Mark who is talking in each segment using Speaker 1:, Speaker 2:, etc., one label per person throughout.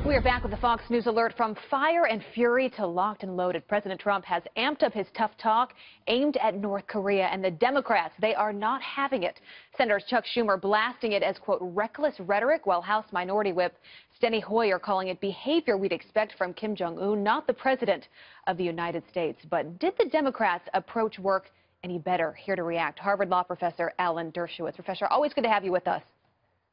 Speaker 1: We are back with the Fox News alert. From fire and fury to locked and loaded, President Trump has amped up his tough talk aimed at North Korea, and the Democrats, they are not having it. Senator Chuck Schumer blasting it as, quote, reckless rhetoric, while House Minority Whip Steny Hoyer calling it behavior we'd expect from Kim Jong-un, not the President of the United States. But did the Democrats' approach work any better? Here to react, Harvard Law professor Alan Dershowitz. Professor, always good to have you with us.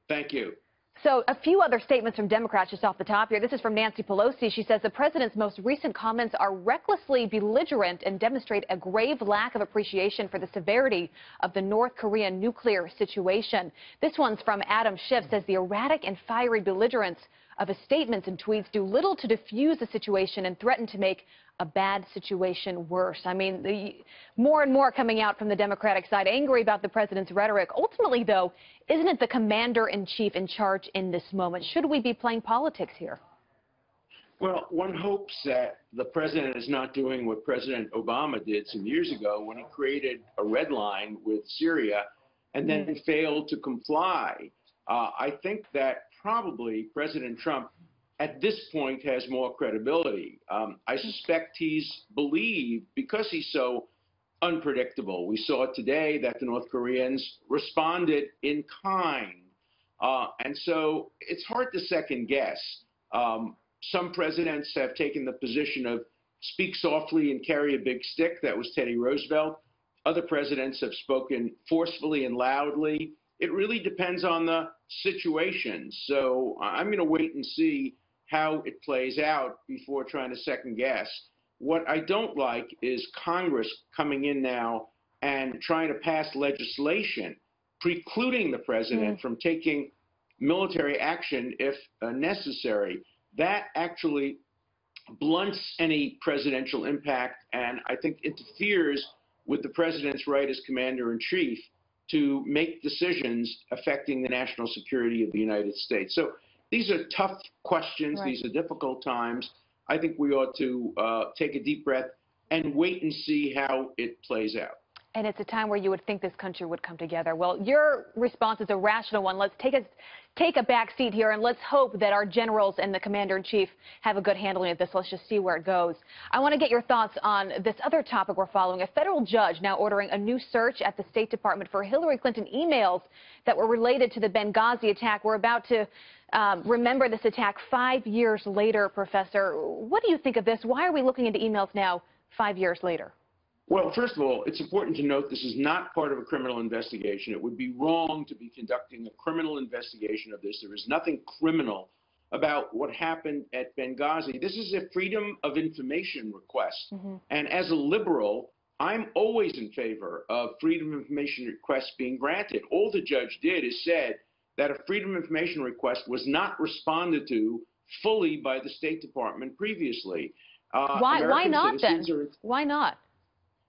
Speaker 2: Thank you.
Speaker 1: So a few other statements from Democrats just off the top here. This is from Nancy Pelosi. She says the president's most recent comments are recklessly belligerent and demonstrate a grave lack of appreciation for the severity of the North Korean nuclear situation. This one's from Adam Schiff, says the erratic and fiery belligerence of his statements and tweets do little to diffuse the situation and threaten to make a bad situation worse. I mean, more and more coming out from the Democratic side, angry about the president's rhetoric. Ultimately, though, isn't it the commander-in-chief in charge in this moment? Should we be playing politics here?
Speaker 2: Well, one hopes that the president is not doing what President Obama did some years ago when he created a red line with Syria and then failed to comply. I think that probably President Trump at this point has more credibility. I suspect he's believed because he's so unpredictable. We saw today that the North Koreans responded in kind. And so it's hard to second guess. Some presidents have taken the position of speak softly and carry a big stick. That was Teddy Roosevelt. Other presidents have spoken forcefully and loudly. It really depends on the situation. So I'm going to wait and see how it plays out before trying to second guess. What I don't like is Congress coming in now and trying to pass legislation precluding the president from taking military action if necessary. That actually blunts any presidential impact and I think interferes with the president's right as commander-in-chief to make decisions affecting the national security of the United States. So these are tough questions. These are difficult times. I think we ought to take a deep breath and wait and see how it plays out.
Speaker 1: And it's a time where you would think this country would come together. Well, your response is a rational one. Let's take a back seat here, and let's hope that our generals and the commander-in-chief have a good handling of this. Let's just see where it goes. I want to get your thoughts on this other topic we're following. A federal judge now ordering a new search at the State Department for Hillary Clinton emails that were related to the Benghazi attack. We're about to remember this attack 5 years later, Professor. What do you think of this? Why are we looking into emails now 5 years later?
Speaker 2: Well, first of all, it's important to note this is not part of a criminal investigation. It would be wrong to be conducting a criminal investigation of this. There is nothing criminal about what happened at Benghazi. This is a freedom of information request. And as a liberal, I'm always in favor of freedom of information requests being granted. All the judge did is said that a freedom of information request was not responded to fully by the State Department previously.
Speaker 1: Why not then? Why not?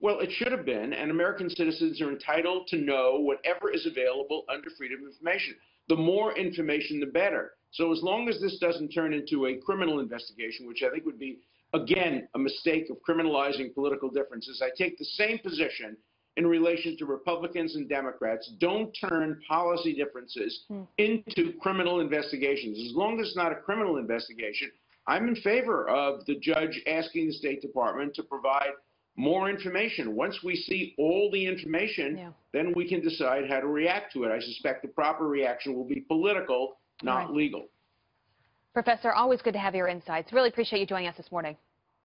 Speaker 2: Well, it should have been, and American citizens are entitled to know whatever is available under freedom of information. The more information, the better. So as long as this doesn't turn into a criminal investigation, which I think would be, again, a mistake of criminalizing political differences, I take the same position in relation to Republicans and Democrats. Don't turn policy differences into criminal investigations. As long as it's not a criminal investigation, I'm in favor of the judge asking the State Department to provide more information. Once we see all the information, then we can decide how to react to it. I suspect the proper reaction will be political, not legal.
Speaker 1: Professor, always good to have your insights. Really appreciate you joining us this morning.